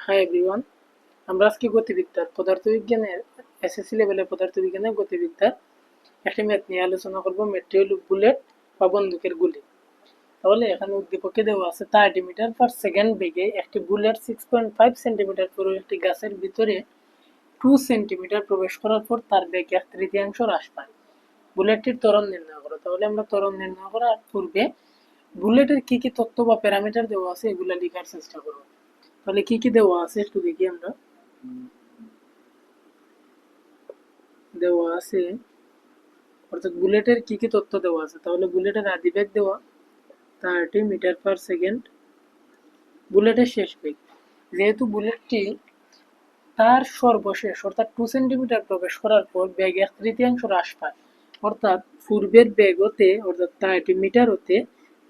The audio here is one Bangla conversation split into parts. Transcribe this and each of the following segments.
হাই এভরিওয়ান, আমরা আজকে গতিবিদ্যার পদার্থবিজ্ঞানের এসএসসি লেভেলের পদার্থবিজ্ঞানের গতিবিদ্যার একটা ম্যাথ নিয়ে আলোচনা করব। ম্যাথটি হল বুলেট বা বন্দুকের গুলি। তাহলে এখানে উদ্দীপকে দেওয়া আছে 30 মিটার পার সেকেন্ড বেগে একটি বুলেট 6.5 সেন্টিমিটার পুরো একটি গাছের ভিতরে 2 সেন্টিমিটার প্রবেশ করার পর তার বেগ 1/3 হ্রাস পায়। বুলেটটির ত্বরণ নির্ণয় করো। তাহলে আমরা ত্বরণ নির্ণয় করার পূর্বে বুলেটের কি কি তথ্য বা প্যারামিটার দেওয়া আছে এগুলো লেখার চেষ্টা করব। তাহলে কি কি দেওয়া আছে একটু দেখি আমরা। দেওয়া আছে অর্থাৎ বুলেটের কি কি তথ্য দেওয়া আছে। তাহলে বুলেটের আদি বেগ দেওয়া 30 মিটার পার সেকেন্ড। বুলেটের শেষ বেগ, যেহেতু বুলেটটি তার সর্বশেষ অর্থাৎ 2 সেন্টিমিটার প্রবেশ করার পর বেগ 1/3 হ্রাস পায়, অর্থাৎ পূর্বের বেগ হতে অর্থাৎ 30 মিটার হতে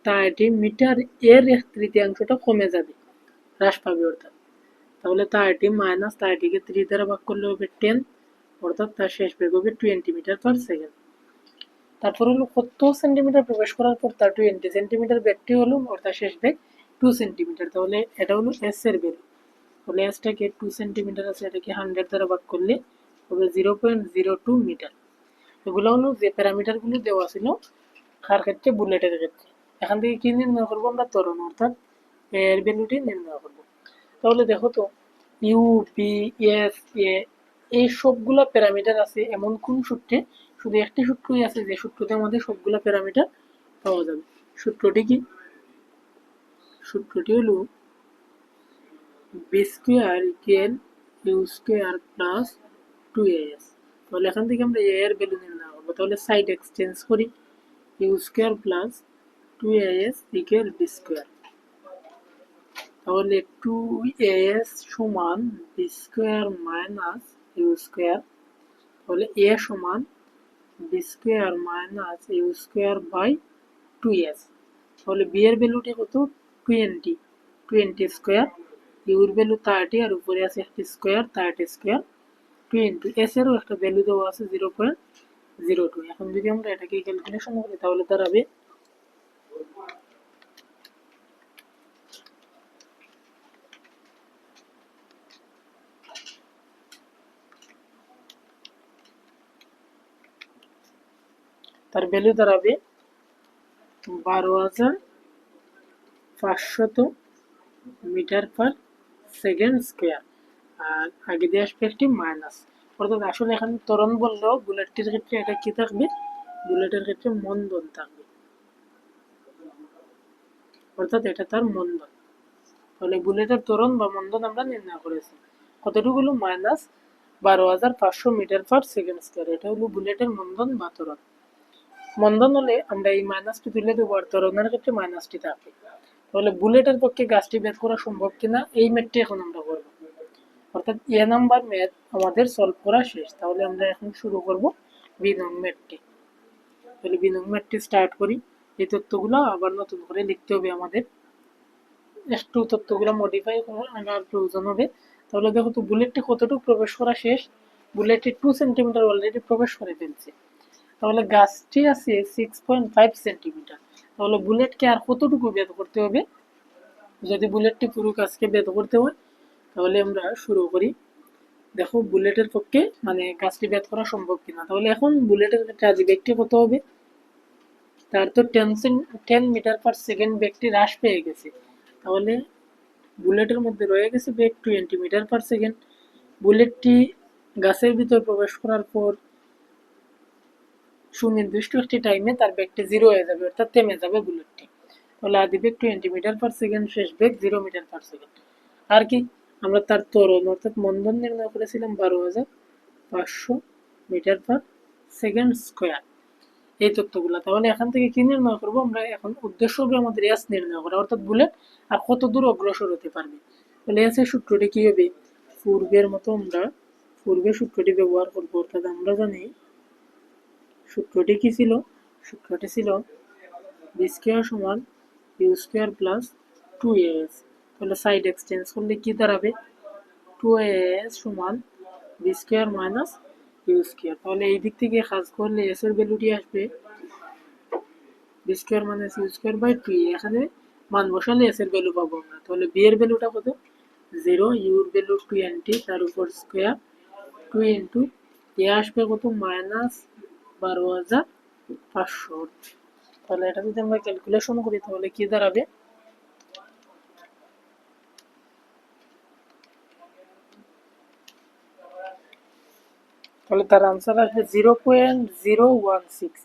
30 মিটার এর 1/3টা কমে যাবে, হ্রাস পাবে অর্থাৎ। তাহলে 30 মাইনাস 30 কে 3 দ্বারা ভাগ করলে হবে 10, অর্থাৎ তার শেষ বেগ হবে 20 মিটার পার সেকেন্ড। তারপর হলো কত সেন্টিমিটার প্রবেশ করার পর তার 20 সেন্টিমিটার বেগটি হলো অর্থাৎ শেষ বেগ 2 সেন্টিমিটার। তাহলে এটা হলো এস এর ভ্যালু। তাহলে এসটাকে 2 সেন্টিমিটার আছে, এটাকে 100 দ্বারা ভাগ করলে হবে 0.02 মিটার। এগুলো হলো যে প্যারামিটারগুলো দেওয়া ছিল কার ক্ষেত্রে, বুলেটের ক্ষেত্রে। এখান থেকে কি নির্ণয় করবো আমরা, ত্বরণ অর্থাৎ এর ভ্যালুটি নির্ণয় করবো। তাহলে দেখো তো ইউ বি এস এ এই সবগুলা প্যারামিটার আছে এমন কোন সূত্রে, শুধু একটি সূত্রই আছে যে সূত্রতে আমাদের সবগুলা প্যারামিটার পাওয়া যাবে। সূত্রটি কি? সূত্রটি হলো v square equal u square plus 2as। তাহলে এখান থেকে আমরা এ এর ভ্যালু নির্ণয় করবো। তাহলে সাইড এক্সচেঞ্জ করি, u square plus 2as equal v square. তাহলে 2as সমান v square minus u square. তাহলে এ সমান v square minus u square by 2s। তাহলে বি এর ভ্যালুটি কত? 20 স্কোয়ার, ইউর ভ্যালু 30 আর উপরে আছে একটি স্কোয়ার 30 স্কোয়ার 20। এস এরও একটা ভ্যালু দেওয়া আছে 0.02। এখন যদি আমরা এটাকে ক্যালকুলেশন করি তাহলে দাঁড়াবে তার ভ্যালু দাঁড়াবে 12,500 মিটার পার সেকেন্ড স্কোয়ার। আর আগে দিয়ে আসবে একটি মাইনাস, অর্থাৎ আসলে এখানে ত্বরণ বললেও বুলেটটির ক্ষেত্রে এটা কি থাকবে, বুলেটের ক্ষেত্রে মন্দন থাকবে, অর্থাৎ এটা তার মন্দন। তাহলে বুলেটের ত্বরণ বা মন্দন আমরা নির্ণয় করেছি। কতটুকু হলো? Minus 12,500 metre per second square. এটা হলো বুলেটের মন্দন বা ত্বরণ। মন্দন হলে আমরা এই মাইনাসটি তুলে দেবো আর ত্বরণের ক্ষেত্রে মাইনাসটি থাকবে। তাহলে বুলেটের পক্ষে গাছটি বের করা সম্ভব কিনা এই ম্যাথটি এখন আমরা করবো, অর্থাৎ এ নাম্বার ম্যাথ আমাদের সলভ করা শেষ। তাহলে আমরা এখন শুরু করব বি নং ম্যাথটি। তাহলে বি নং ম্যাথটি স্টার্ট করি। এই তথ্যগুলো আবার নতুন করে লিখতে হবে আমাদের, একটু তথ্যগুলো মডিফাই করার প্রয়োজন হবে। তাহলে দেখো তো বুলেটটি কতটুকু প্রবেশ করা শেষ, বুলেটটি 2 সেন্টিমিটার অলরেডি প্রবেশ করে ফেলছে। তাহলে গাছটি আছে 6.5 সেন্টিমিটার। তাহলে বুলেটকে আর কতটুকু বেদ করতে হবে? যদি বুলেটটি পুরো গাছকে বেদ করতে হয় তাহলে আমরা শুরু করি। দেখো বুলেটের পক্ষে মানে গাছটি বেদ করা সম্ভব কিনা। তাহলে এখন বুলেটের ক্ষেত্রে আদি বেগটি কত হবে? তার তো 10 মিটার পার সেকেন্ড বেগটি হ্রাস পেয়ে গেছে। তাহলে বুলেটের মধ্যে রয়ে গেছে বেগ 20 মিটার পার সেকেন্ড। বুলেটটি গাছের ভিতর প্রবেশ করার পর সুনির্দিষ্ট একটি টাইমে তার বেগটি 0 হয়ে যাবে, অর্থাৎ থেমে যাবে বুলেটটি। তাহলে আদি বেগ 20 মিটার পার সেকেন্ড, শেষ বেগ 0 মিটার পার সেকেন্ড। আর কি, আমরা তার ত্বরণ অর্থাৎ মন্দন নির্ণয় করেছিলাম 12,500 মিটার পার সেকেন্ড স্কোয়ার, এই তথ্যগুলো। তাহলে এখান থেকে কি নির্ণয় করবো আমরা, এখন উদ্দেশ্য হবে আমাদের এস নির্ণয় করা, অর্থাৎ বুলেট আর কত দূর অগ্রসর হতে পারবে। তাহলে এস এর সূত্রটি কি হবে? পূর্বের মতো আমরা পূর্বের সূত্রটি ব্যবহার করবো, অর্থাৎ আমরা জানি সূত্রটি কি ছিল, সূত্রটি ছিল বি স্কোয়ার সমান ইউ স্কোয়ার প্লাস 2as। তাহলে সাইড এক্সচেঞ্জ করলে কি দাঁড়াবে? 2as সমান v square minus u square. তাহলে এই দিক থেকে কাজ করলে এস এর ভ্যালুটি আসবে v square minus u square by 2। এখানে মান বসালে এস এর ভ্যালু পাবো আমরা। তাহলে বি এর ভ্যালুটা কত? 0, ইউর ভ্যালু 20, তার উপর স্কোয়ার 2 ইন্টু এ আসবে কত -12,500। তাহলে এটা যদি আমরা ক্যালকুলেশন করি তাহলে কি দাঁড়াবে, তাহলে তার আনসার আসবে 0.016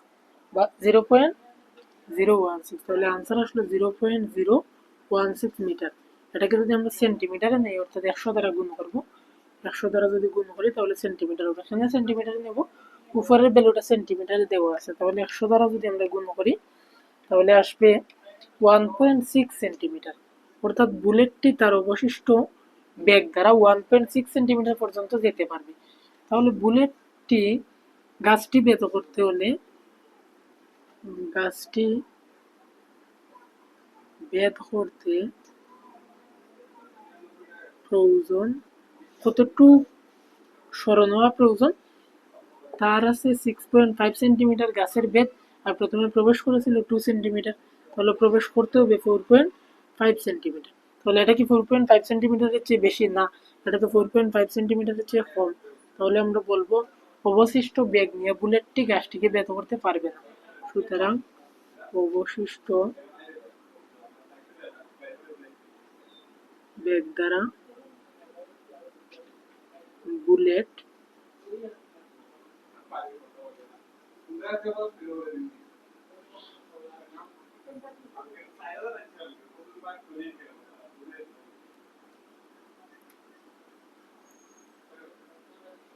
বা 0.016। তাহলে আনসার আসলে 0.016 মিটার। এটাকে যদি আমরা সেন্টিমিটারে নেই, অর্থাৎ 100 দ্বারা গুণ করবো, 100 দ্বারা যদি গুণ করি তাহলে সেন্টিমিটার হবে, এখানে সেন্টিমিটারে নেব, উপরের ভ্যালুটা সেন্টিমিটারে দেওয়া আছে, তাহলে 100 দ্বারা যদি আমরা গুণ করি তাহলে আসবে 1.6 সেন্টিমিটার। অর্থাৎ বুলেটটি তার অবশিষ্ট বেগ দ্বারা 1.6 সেন্টিমিটার পর্যন্ত যেতে পারবে। তাহলে বুলেটটি গাছটি বেত করতে হলে, গাছটি বেদ করতে প্রয়োজন কতটুকু সরণ হওয়া প্রয়োজন, তার আছে 6.5 সেন্টিমিটার গাছের বেদ, আর প্রথমে প্রবেশ করেছিল 2 সেন্টিমিটার, তাহলে প্রবেশ করতে হবে 4.5 সেন্টিমিটার। তাহলে এটা কি 4.5 সেন্টিমিটারের চেয়ে বেশি? না, এটা তো 4.5 সেন্টিমিটারের চেয়ে কম। তাহলে আমরা বলবো অবশিষ্ট বেগ নিয়ে বুলেটটি গাছটিকে বেদ করতে পারবে না। সুতরাং অবশিষ্ট বেগ দ্বারা বুলেট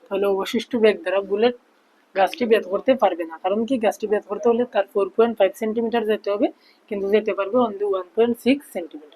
তাহলে অবশিষ্ট বেগ দ্বারা বুলেট গাছটি বেদ করতে পারবে না। কারণ কি, গাছটি বেদ করতে হলে তার 4.5 সেন্টিমিটার যেতে হবে, কিন্তু যেতে পারবে অনলি 1.6 সেন্টিমিটার।